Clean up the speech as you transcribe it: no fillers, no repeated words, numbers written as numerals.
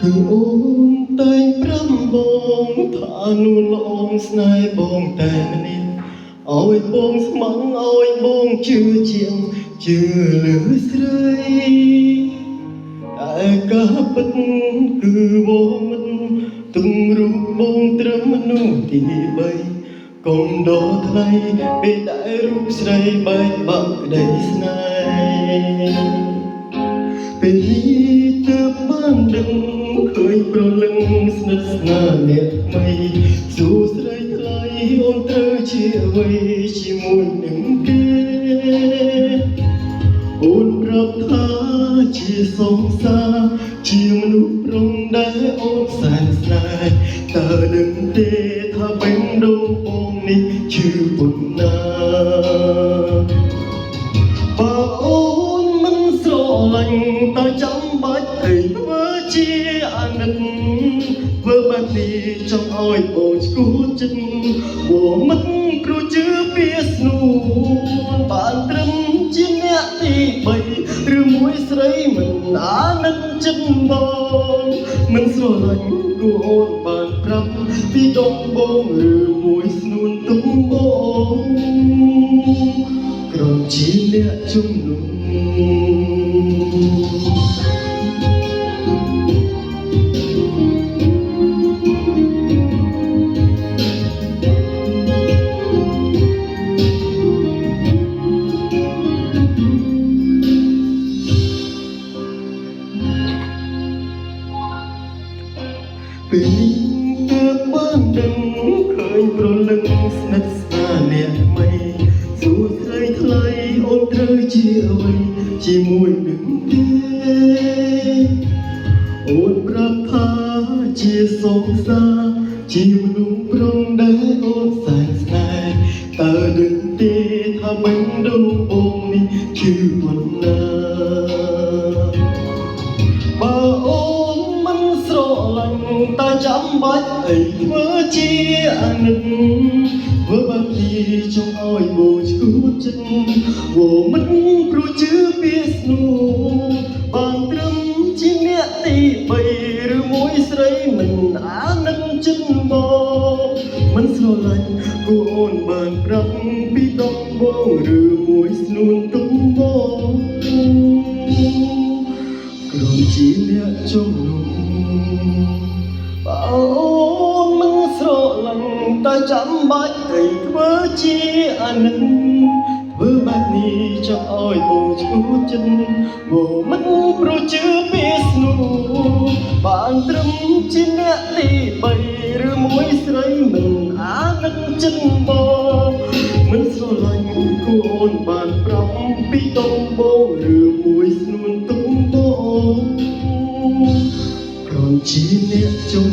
គឺអូនតែងប្រាំបងថានួនល្អងស្នេហ៍បងតែម្នាក់ឲ្យបងស្មឹងឲ្យបងជឿជាងជឿលើស្រីតែការពិតគឺបងមិនទុំរូបបងត្រឹមមនុស្សទី3កុំដោថ្លៃពេលដែលរូបស្រីបែកបាក់ក្តីស្នេហ៍ពេលនេះទើបបានដឹងឃើញប្រលឹងស្និទ្ធស្នាលអ្នកថ្មីសួស្ដីថ្លៃអូនត្រូវជាអ្វីជាមួយនឹងគេអូនប្រាប់ថាជាសង្សារជាមនុស្សប្រុងដែលអូនសែនស្នេហ៍តើដឹងទេថាបេះដូងបងនេះឈឺប៉ុណ្ណាបើអូនមិនស្រឡាញ់តើចាំបាច់ឲ្យធ្វើជាអាណិតធ្វើបែបនេះចង់ឲ្យបងស្គាល់ចិត្តបងមិនព្រោះជឿពីស្នួនបានត្រឹមជាអ្នកទី3ឬមួយស្រីមិនអាណិតចិត្តបងមិនស្រឡាញ់គួរអូនបានប្រាប់ពីដងបងឬមួយស្នួនទុំបងក្រំជាអ្នកជំនុំពេលនេះទើបបានដឹងឃើញប្រលឹងស្និទ្ធស្នាលអ្នកថ្មីសួស្ដីថ្លៃអូនត្រូវជាអ្វីជាមួយនឹងគេអូនប្រាប់ថាជាសង្សារជាមនុស្សប្រុងដែលអូនសែនស្នេហ៍តើដឹងទេថាបេះដូងបងនេះឈឺប៉ុណ្ណាបើអូនមិនស្រឡាញ់តើចាំបាច់អីធ្វើជាអាណិតធ្វើបែបនេះចង់ឲ្យបងឈឺចិត្តបងមិនព្រោះជឿពីស្នួនបានត្រឹមជាអ្នកទី3ឬមួយស្រីមិនអាណិតចិត្តបងមិនស្រឡាញ់គួរអូនបានប្រាប់ពីដងបងឬមួយស្នួនទុំបងក្រំជាអ្នកជំនុំបើអូនមិនស្រឡាញ់តើចាំបាច់ឲ្យធ្វើជាអាណិតធ្វើបែបនេះចង់ឲ្យបងឈឺចិត្តបងមិនព្រោះជឿពីស្នួនបានត្រឹមជាអ្នកទី3ឬមួយស្រីមិនអាណិតចិត្តបងមិនស្រឡាញ់គួរអូនបានប្រាប់ពីដងបងឬមួយស្នួនទុំបងក្រំជាអ្នកជំ